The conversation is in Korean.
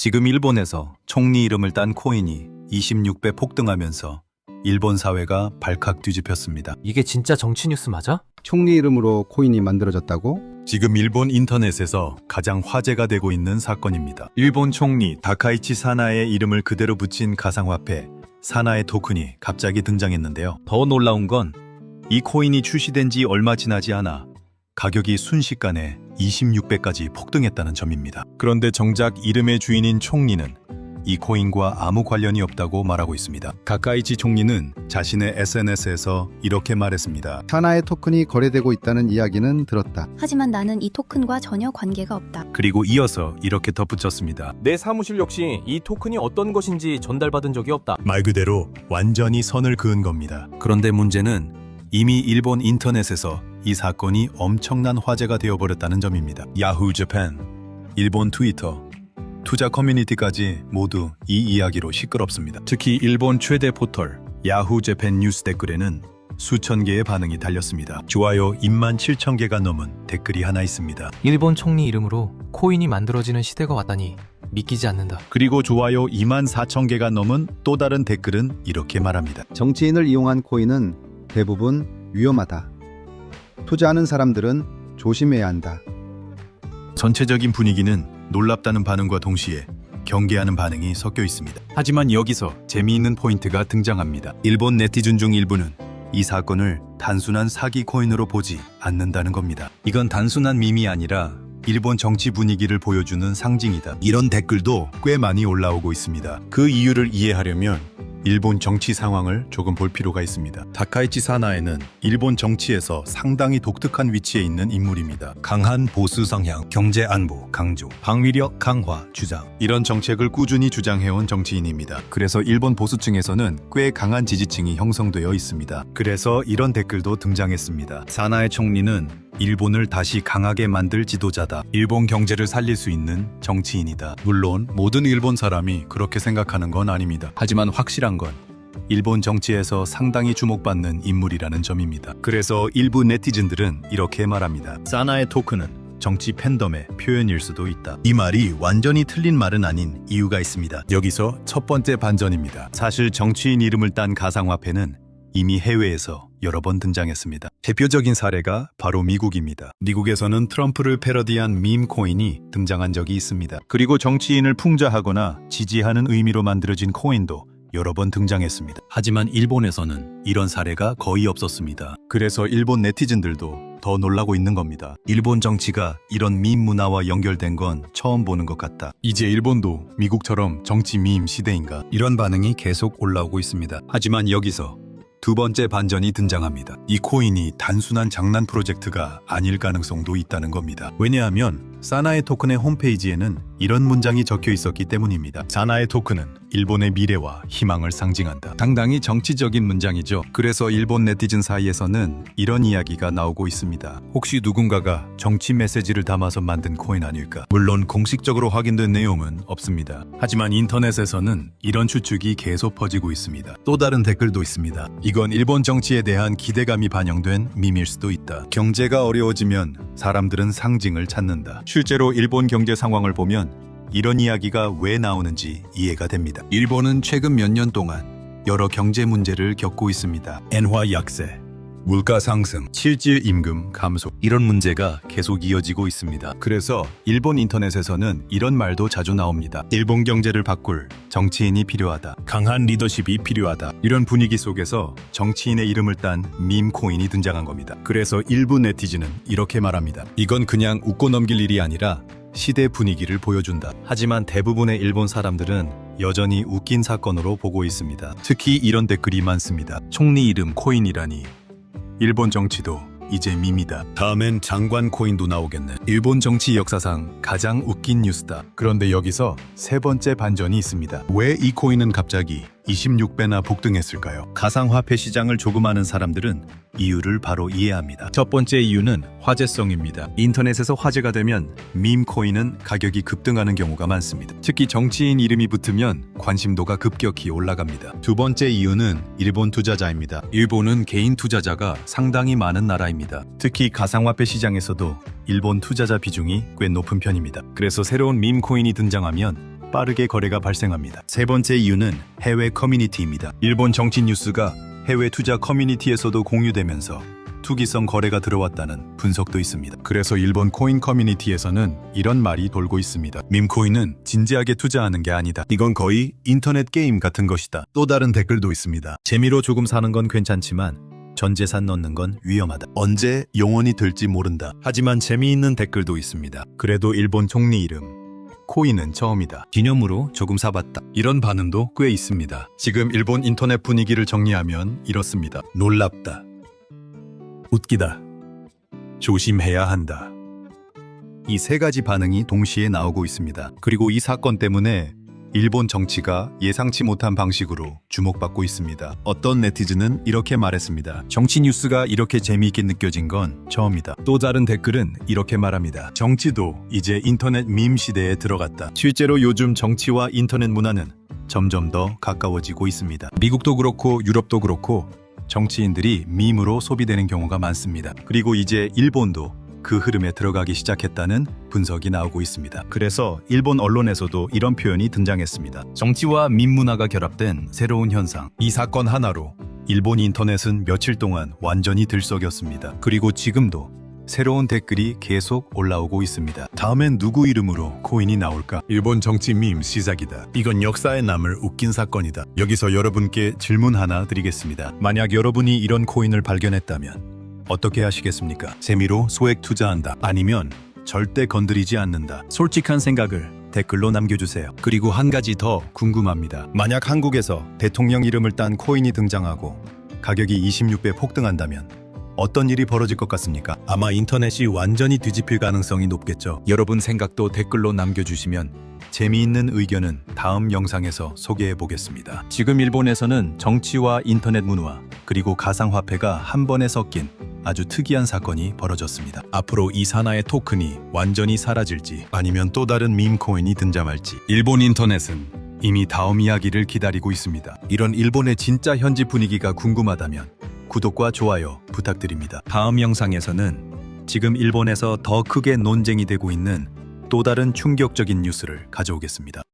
지금 일본에서 총리 이름을 딴 코인이 26배 폭등하면서 일본 사회가 발칵 뒤집혔습니다. 이게 진짜 정치 뉴스 맞아? 총리 이름으로 코인이 만들어졌다고? 지금 일본 인터넷에서 가장 화제가 되고 있는 사건입니다. 일본 총리 다카이치 사나의 이름을 그대로 붙인 가상화폐 사나의 토큰이 갑자기 등장했는데요. 더 놀라운 건 이 코인이 출시된 지 얼마 지나지 않아 가격이 순식간에 26배까지 폭등했다는 점입니다. 그런데 정작 이름의 주인인 총리는 이 코인과 아무 관련이 없다고 말하고 있습니다. 다카이치 총리는 자신의 SNS에서 이렇게 말했습니다. 사나의 토큰이 거래되고 있다는 이야기는 들었다. 하지만 나는 이 토큰과 전혀 관계가 없다. 그리고 이어서 이렇게 덧붙였습니다. 내 사무실 역시 이 토큰이 어떤 것인지 전달받은 적이 없다. 말 그대로 완전히 선을 그은 겁니다. 그런데 문제는 이미 일본 인터넷에서 이 사건이 엄청난 화제가 되어버렸다는 점입니다. 야후 재팬, 일본 트위터, 투자 커뮤니티까지 모두 이 이야기로 시끄럽습니다. 특히 일본 최대 포털 야후 재팬 뉴스 댓글에는 수천 개의 반응이 달렸습니다. 좋아요 27,000개가 넘은 댓글이 하나 있습니다. 일본 총리 이름으로 코인이 만들어지는 시대가 왔다니 믿기지 않는다. 그리고 좋아요 24,000개가 넘은 또 다른 댓글은 이렇게 말합니다. 정치인을 이용한 코인은 대부분 위험하다. 투자하는 사람들은 조심해야 한다. 전체적인 분위기는 놀랍다는 반응과 동시에 경계하는 반응이 섞여 있습니다. 하지만 여기서 재미있는 포인트가 등장합니다. 일본 네티즌 중 일부는 이 사건을 단순한 사기 코인으로 보지 않는다는 겁니다. 이건 단순한 밈이 아니라 일본 정치 분위기를 보여주는 상징이다. 이런 댓글도 꽤 많이 올라오고 있습니다. 그 이유를 이해하려면 일본 정치 상황을 조금 볼 필요가 있습니다. 다카이치 사나에는 일본 정치에서 상당히 독특한 위치에 있는 인물입니다. 강한 보수 성향, 경제 안보 강조, 방위력 강화 주장, 이런 정책을 꾸준히 주장해온 정치인입니다. 그래서 일본 보수층에서는 꽤 강한 지지층이 형성되어 있습니다. 그래서 이런 댓글도 등장했습니다. 사나의 총리는 일본을 다시 강하게 만들 지도자다. 일본 경제를 살릴 수 있는 정치인이다. 물론 모든 일본 사람이 그렇게 생각하는 건 아닙니다. 하지만 확실한 건 일본 정치에서 상당히 주목받는 인물이라는 점입니다. 그래서 일부 네티즌들은 이렇게 말합니다. 사나의 토큰은 정치 팬덤의 표현일 수도 있다. 이 말이 완전히 틀린 말은 아닌 이유가 있습니다. 여기서 첫 번째 반전입니다. 사실 정치인 이름을 딴 가상화폐는 이미 해외에서 여러 번 등장했습니다. 대표적인 사례가 바로 미국입니다. 미국에서는 트럼프를 패러디한 밈 코인이 등장한 적이 있습니다. 그리고 정치인을 풍자하거나 지지하는 의미로 만들어진 코인도 여러 번 등장했습니다. 하지만 일본에서는 이런 사례가 거의 없었습니다. 그래서 일본 네티즌들도 더 놀라고 있는 겁니다. 일본 정치가 이런 밈 문화와 연결된 건 처음 보는 것 같다. 이제 일본도 미국처럼 정치 밈 시대인가? 이런 반응이 계속 올라오고 있습니다. 하지만 여기서 두 번째 반전이 등장합니다. 이 코인이 단순한 장난 프로젝트가 아닐 가능성도 있다는 겁니다. 왜냐하면 사나의 토큰의 홈페이지에는 이런 문장이 적혀 있었기 때문입니다. 사나의 토큰은 일본의 미래와 희망을 상징한다. 상당히 정치적인 문장이죠. 그래서 일본 네티즌 사이에서는 이런 이야기가 나오고 있습니다. 혹시 누군가가 정치 메시지를 담아서 만든 코인 아닐까? 물론 공식적으로 확인된 내용은 없습니다. 하지만 인터넷에서는 이런 추측이 계속 퍼지고 있습니다. 또 다른 댓글도 있습니다. 이건 일본 정치에 대한 기대감이 반영된 밈일 수도 있다. 경제가 어려워지면 사람들은 상징을 찾는다. 실제로 일본 경제 상황을 보면 이런 이야기가 왜 나오는지 이해가 됩니다. 일본은 최근 몇 년 동안 여러 경제 문제를 겪고 있습니다. 엔화 약세, 물가 상승, 실질 임금 감소, 이런 문제가 계속 이어지고 있습니다. 그래서 일본 인터넷에서는 이런 말도 자주 나옵니다. 일본 경제를 바꿀 정치인이 필요하다. 강한 리더십이 필요하다. 이런 분위기 속에서 정치인의 이름을 딴 밈 코인이 등장한 겁니다. 그래서 일부 네티즌은 이렇게 말합니다. 이건 그냥 웃고 넘길 일이 아니라 시대 분위기를 보여준다. 하지만 대부분의 일본 사람들은 여전히 웃긴 사건으로 보고 있습니다. 특히 이런 댓글이 많습니다. 총리 이름 코인이라니. 일본 정치도 이제 밈이다. 다음엔 장관 코인도 나오겠네. 일본 정치 역사상 가장 웃긴 뉴스다. 그런데 여기서 세 번째 반전이 있습니다. 왜 이 코인은 갑자기 26배나 폭등했을까요? 가상화폐 시장을 조금 아는 사람들은 이유를 바로 이해합니다. 첫 번째 이유는 화제성입니다. 인터넷에서 화제가 되면 밈 코인은 가격이 급등하는 경우가 많습니다. 특히 정치인 이름이 붙으면 관심도가 급격히 올라갑니다. 두 번째 이유는 일본 투자자입니다. 일본은 개인 투자자가 상당히 많은 나라입니다. 특히 가상화폐 시장에서도 일본 투자자 비중이 꽤 높은 편입니다. 그래서 새로운 밈 코인이 등장하면 빠르게 거래가 발생합니다. 세 번째 이유는 해외 커뮤니티입니다. 일본 정치 뉴스가 해외 투자 커뮤니티에서도 공유되면서 투기성 거래가 들어왔다는 분석도 있습니다. 그래서 일본 코인 커뮤니티에서는 이런 말이 돌고 있습니다. 밈코인은 진지하게 투자하는 게 아니다. 이건 거의 인터넷 게임 같은 것이다. 또 다른 댓글도 있습니다. 재미로 조금 사는 건 괜찮지만 전 재산 넣는 건 위험하다. 언제 영원히 될지 모른다. 하지만 재미있는 댓글도 있습니다. 그래도 일본 총리 이름 코인은 처음이다. 기념으로 조금 사봤다. 이런 반응도 꽤 있습니다. 지금 일본 인터넷 분위기를 정리하면 이렇습니다. 놀랍다. 웃기다. 조심해야 한다. 이 세 가지 반응이 동시에 나오고 있습니다. 그리고 이 사건 때문에 일본 정치가 예상치 못한 방식으로 주목받고 있습니다. 어떤 네티즌은 이렇게 말했습니다. 정치 뉴스가 이렇게 재미있게 느껴진 건 처음이다. 또 다른 댓글은 이렇게 말합니다. 정치도 이제 인터넷 밈 시대에 들어갔다. 실제로 요즘 정치와 인터넷 문화는 점점 더 가까워지고 있습니다. 미국도 그렇고 유럽도 그렇고 정치인들이 밈으로 소비되는 경우가 많습니다. 그리고 이제 일본도 그 흐름에 들어가기 시작했다는 분석이 나오고 있습니다. 그래서 일본 언론에서도 이런 표현이 등장했습니다. 정치와 밈 문화가 결합된 새로운 현상. 이 사건 하나로 일본 인터넷은 며칠 동안 완전히 들썩였습니다. 그리고 지금도 새로운 댓글이 계속 올라오고 있습니다. 다음엔 누구 이름으로 코인이 나올까? 일본 정치 밈 시작이다. 이건 역사에 남을 웃긴 사건이다. 여기서 여러분께 질문 하나 드리겠습니다. 만약 여러분이 이런 코인을 발견했다면 어떻게 하시겠습니까? 재미로 소액 투자한다. 아니면 절대 건드리지 않는다. 솔직한 생각을 댓글로 남겨주세요. 그리고 한 가지 더 궁금합니다. 만약 한국에서 대통령 이름을 딴 코인이 등장하고 가격이 26배 폭등한다면 어떤 일이 벌어질 것 같습니까? 아마 인터넷이 완전히 뒤집힐 가능성이 높겠죠. 여러분 생각도 댓글로 남겨주시면 재미있는 의견은 다음 영상에서 소개해 보겠습니다. 지금 일본에서는 정치와 인터넷 문화 그리고 가상화폐가 한 번에 섞인 아주 특이한 사건이 벌어졌습니다. 앞으로 이 산하의 토큰이 완전히 사라질지 아니면 또 다른 밈코인이 등장할지 일본 인터넷은 이미 다음 이야기를 기다리고 있습니다. 이런 일본의 진짜 현지 분위기가 궁금하다면 구독과 좋아요 부탁드립니다. 다음 영상에서는 지금 일본에서 더 크게 논쟁이 되고 있는 또 다른 충격적인 뉴스를 가져오겠습니다.